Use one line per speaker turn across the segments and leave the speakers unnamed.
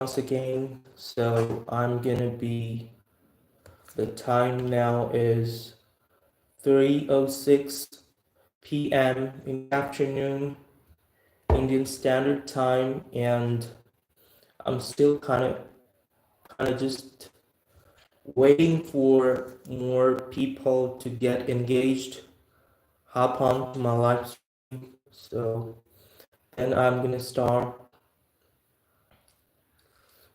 once again. So I'm gonna be, the time now is 3:06 p.m. in the afternoon, Indian Standard Time, and I'm still kind of just waiting for more people to get engaged, hop on to my live stream. So, and I'm gonna start.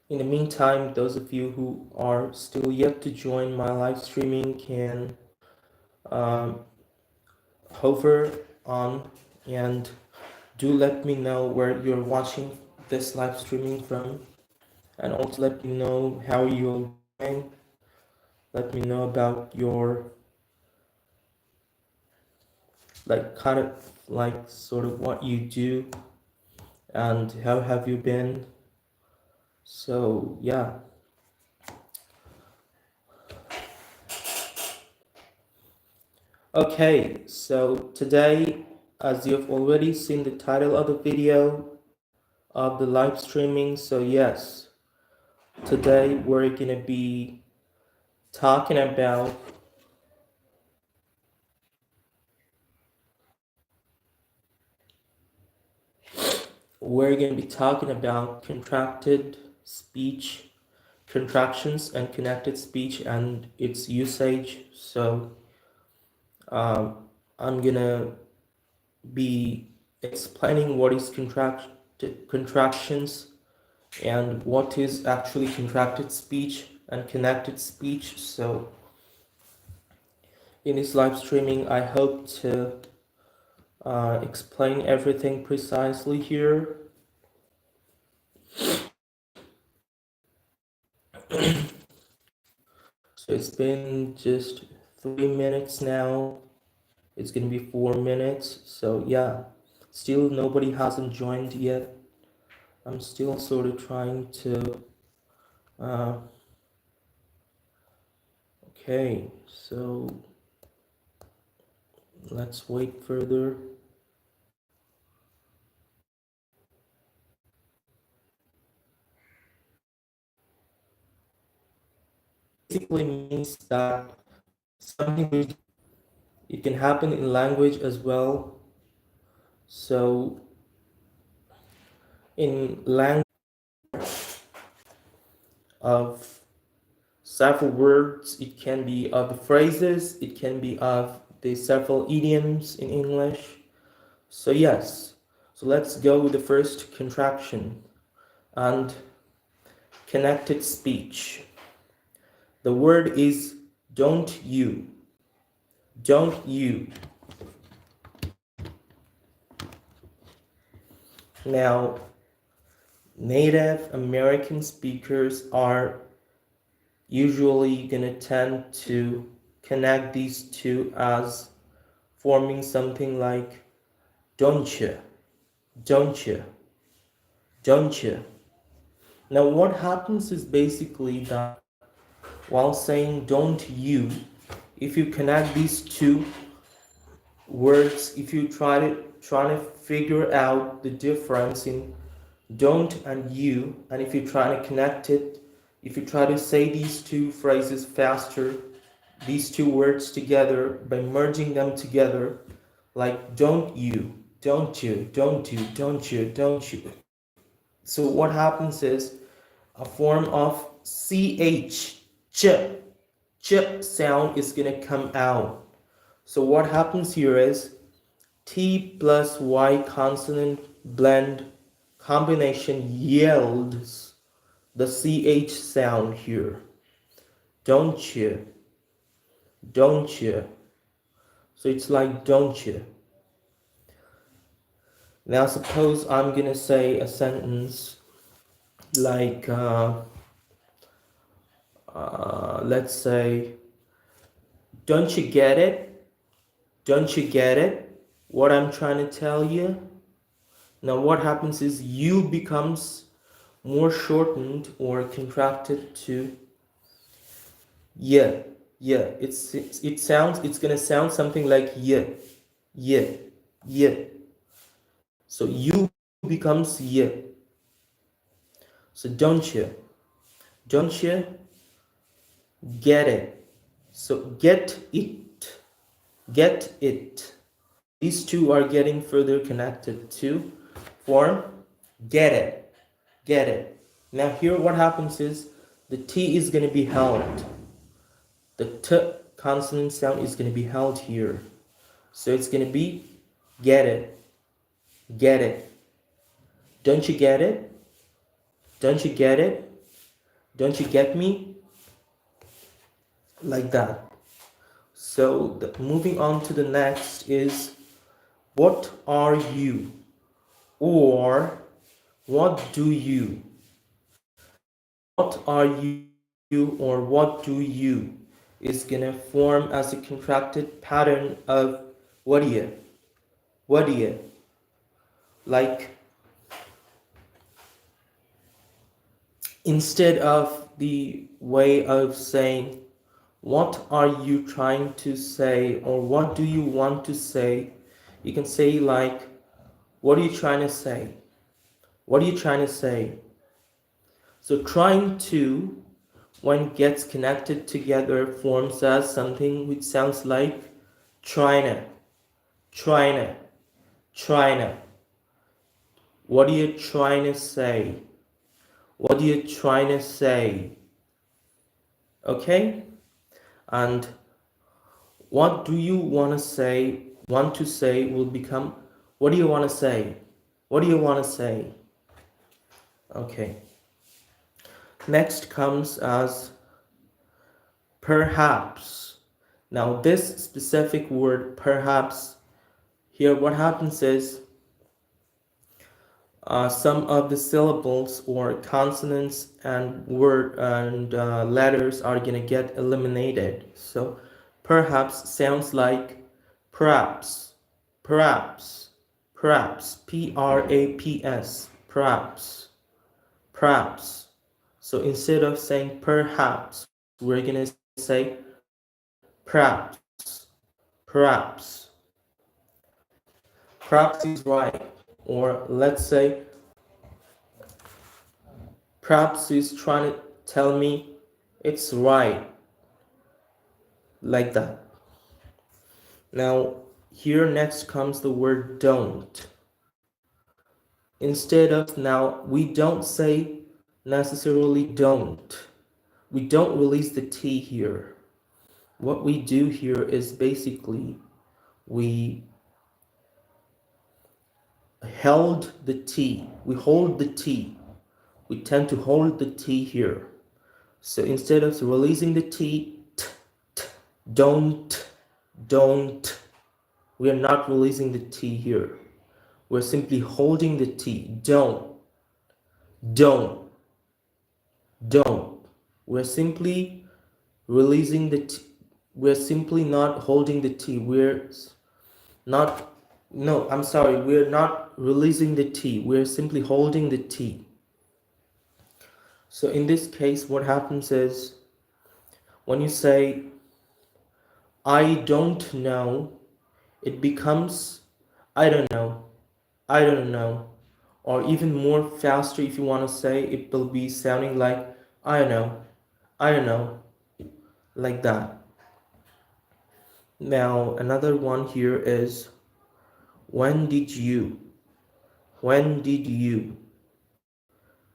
In the meantime, those of you who are still yet to join my live streaming can um, hover on and do let me know where you're watching this live streaming from, and also let me know how you're doing. Let me know about your, like, kind of like sort of what you do and how have you been. So yeah. Okay, so today, as you've already seen the title of the video of the live streaming, so yes, today we're gonna be talking about contracted speech, contractions and connected speech and its usage. So I'm gonna be explaining what is contractions and what is actually contracted speech and connected speech. So in this live streaming, I hope to explain everything precisely here. So it's been just 3 minutes now. It's gonna be 4 minutes. So yeah, still nobody hasn't joined yet. I'm still sort of trying to. Okay, so let's wait further. Basically means that something, it can happen in language as well. So in language of several words, it can be of the phrases, it can be of the several idioms in English. So yes, so let's go with the first contraction and connected speech. The word is don't you. Don't you. Now, Native American speakers are usually gonna tend to connect these two as forming something like don't you, don't you, don't you. Now what happens is basically that while saying don't you, if you connect these two words, if you try to figure out the difference in don't and you, and if you try to connect it, if you try to say these two phrases faster, these two words together by merging them together, like don't you, don't you, don't you, don't you, don't you. So what happens is a form of ch, ch sound is gonna come out. So what happens here is T plus Y consonant blend combination yields the ch sound here. Don't you, don't you. So it's like don't you. Now suppose I'm gonna say a sentence like let's say, don't you get it? Don't you get it? What I'm trying to tell you? Now what happens is you becomes more shortened or contracted to yeah, yeah. It's gonna sound something like yeah, yeah, yeah. So you becomes yeah. So don't you get it? So get it. These two are getting further connected to form get it, get it. Now here what happens is the T is going to be held. The T consonant sound is going to be held here. So it's going to be get it, get it. Don't you get it? Don't you get it? Don't you get me? Like that. So moving on to the next is what are you? Or what do you? What are you or what do you is gonna form as a contracted pattern of what do you? What do you? Like instead of the way of saying what are you trying to say or what do you want to say, you can say like what are you trying to say? What are you trying to say? So trying to, when it gets connected together, forms as something which sounds like trying to. What are you trying to say? What are you trying to say? Okay? And what do you want to say? Want to say will become what do you want to say? What do you want to say? Okay. Next comes as perhaps. Now this specific word perhaps, here what happens is some of the syllables or consonants and word and letters are gonna get eliminated. So perhaps sounds like perhaps, perhaps, perhaps, P-R-A-P-S, perhaps, perhaps. So instead of saying perhaps, we're gonna say perhaps, perhaps. Perhaps is right. Or let's say perhaps he's trying to tell me it's right. Like that. Now, here next comes the word don't. Instead of now, we don't say necessarily don't. We don't release the T here. What we do here is basically we held the T. We hold the T. We tend to hold the T here. So instead of releasing the T, don't, we are not releasing the T here. We're simply holding the T. Don't. We're simply releasing the T. We're simply not holding the T. We're not, no, I'm sorry. We're not releasing the T. We're simply holding the T. So in this case, what happens is when you say, I don't know, it becomes, I don't know, I don't know. Or even more faster, if you want to say, it will be sounding like, I don't know, like that. Now, another one here is, when did you? When did you?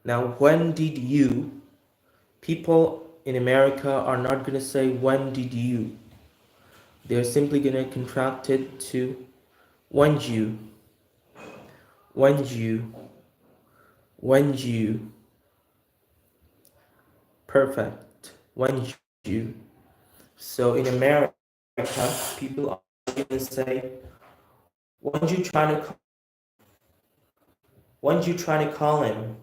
Now, when did you? People in America are not going to say, when did you? They're simply going to contract it to, when you? When you? When you? Perfect. When you? So in America, people are going to say, when you trying to, when you trying to call him?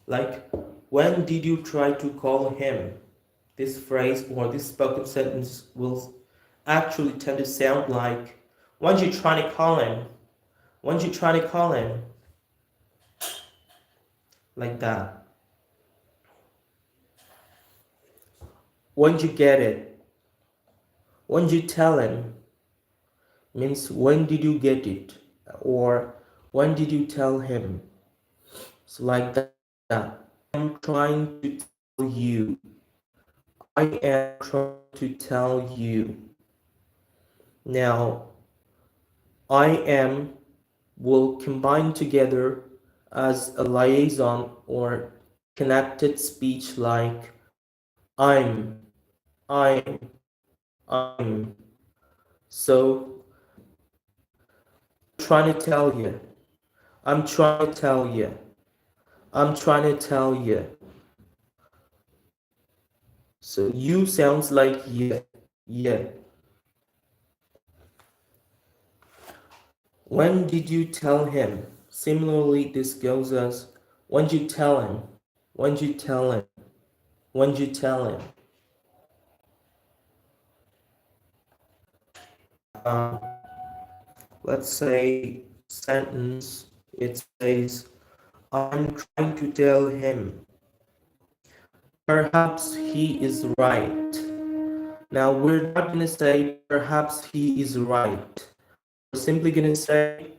Like, when did you try to call him? This phrase or this spoken sentence will actually tend to sound like, when you trying to call him? When you trying to call him? Like that. When you get it? When you tell him? Means when did you get it? Or when did you tell him? So like that. am trying to tell you. I am trying to tell you. Now, I am will combine together as a liaison or connected speech like I'm, I'm, I'm. So, trying to tell you. I'm trying to tell you. I'm trying to tell you. So you sounds like yeah, yeah. When did you tell him? Similarly, this goes as when did you tell him? When did you tell him? When did you tell him? Um, let's say sentence. It says, "I'm trying to tell him. Perhaps he is right." Now we're not gonna say perhaps he is right. We're simply gonna say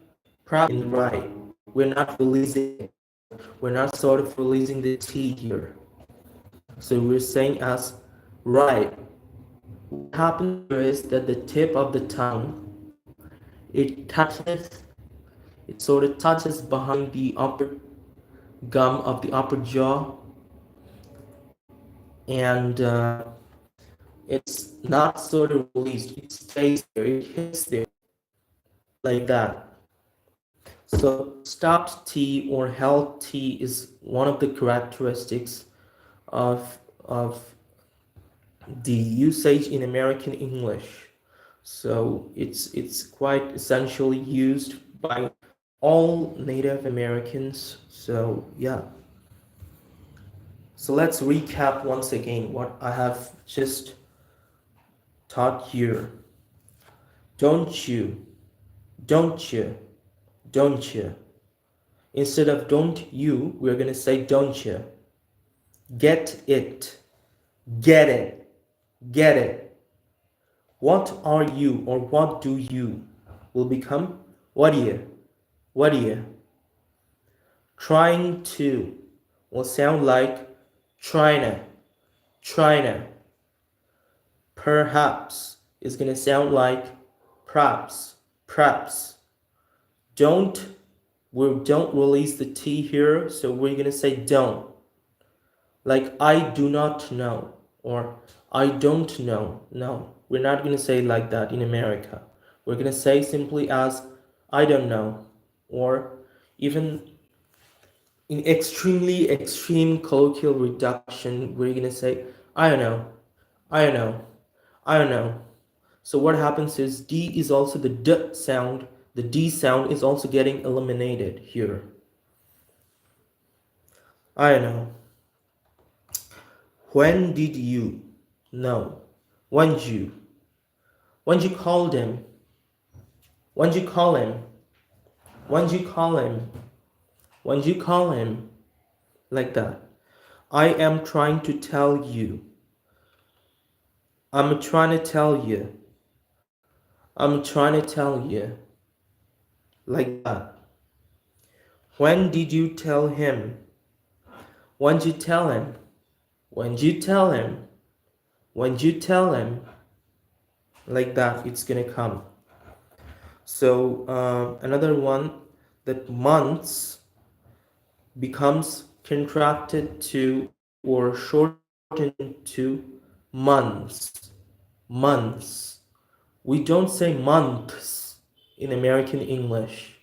perhaps he is right. We're not releasing. We're not sort of releasing the T here. So we're saying as right. What happens here is that the tip of the tongue, it sort of touches behind the upper gum of the upper jaw, and it's not sort of released. It stays there. It hits there like that. So stopped T or held T is one of the characteristics of the usage in American English. So it's quite essentially used by all Native Americans. So yeah. So let's recap once again what I have just taught here. Don't you, don't you, don't you. Instead of don't you, we're gonna say don't you. Get it, get it, get it. What are you or what do you will become what do you, what do you. Trying to will sound like China, China. Perhaps is gonna sound like perhaps, perhaps. Don't we don't release the T here, so we're gonna say don't. Like I do not know or I don't know. No, we're not gonna say it like that in America. We're gonna say simply as I don't know, or even in extremely extreme colloquial reduction, we're gonna say I don't know, I don't know, I don't know. So what happens is D is also the D sound. The D sound is also getting eliminated here. I don't know. When did you know? When did you? When did you call them? When did you call him? When did you call him? When did you call him? Like that. I am trying to tell you. I'm trying to tell you. I'm trying to tell you. Like that. When did you tell him? When did you tell him? When did you tell him? When did you tell him? Like that, it's gonna come. So another one, that months becomes contracted to or shortened to months. Months. We don't say months in American English.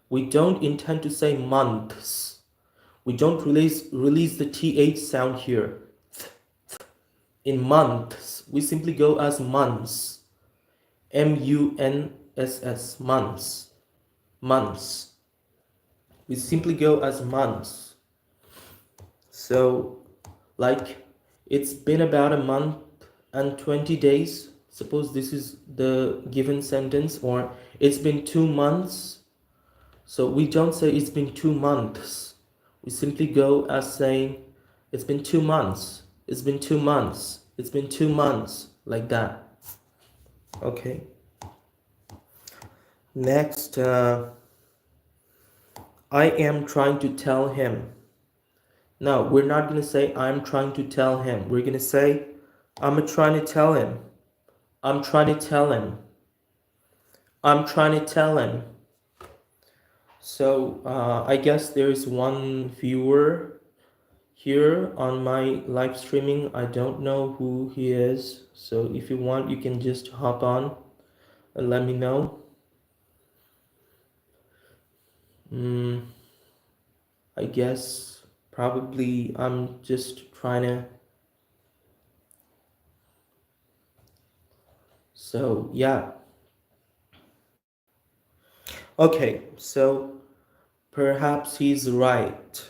We don't intend to say months. We don't release the th sound here. In months, we simply go as months. MUNSS, months. Months. We simply go as months. So, like, it's been about a month and 20 days. Suppose this is the given sentence, or it's been 2 months. So we don't say it's been 2 months. We simply go as saying it's been 2 months. It's been 2 months. It's been 2 months. Like that. Okay. Next, I am trying to tell him. No, we're not gonna say I'm trying to tell him. We're gonna say I'm trying to tell him. I'm trying to tell him. I'm trying to tell him. So I guess there's one viewer here on my live streaming. I don't know who he is. So if you want, you can just hop on and let me know. I guess probably I'm just trying to. So yeah. Okay, so perhaps he's right.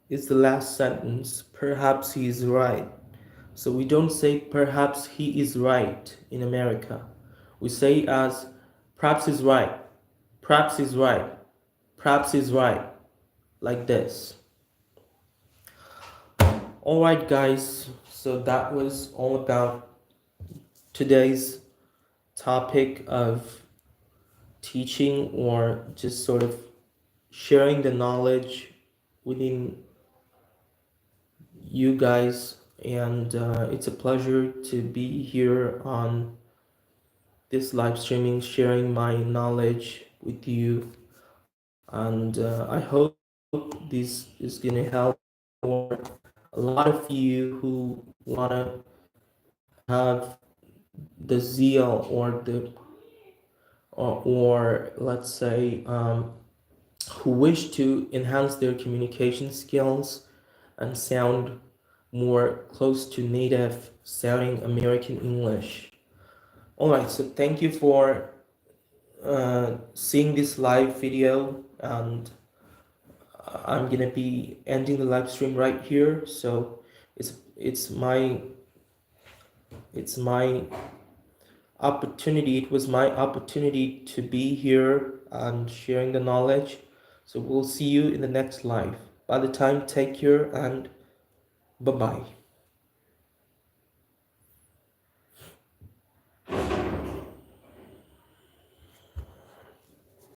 Is the last sentence. Perhaps he's right. So we don't say perhaps he is right in America. We say as perhaps he's right. Perhaps he's right. Perhaps he's right. Like this. Alright, guys. So that was all about today's topic of teaching, or just sort of sharing the knowledge within you guys. And it's a pleasure to be here on this live streaming, sharing my knowledge with you. And I hope this is going to help for a lot of you who want to have the zeal, or the or let's say who wish to enhance their communication skills and sound more close to native sounding American English. All right, so thank you for seeing this live video, and I'm gonna be ending the live stream right here. So it's my it's my opportunity. It was my opportunity to be here and sharing the knowledge. So we'll see you in the next live. By the time, take care and bye bye.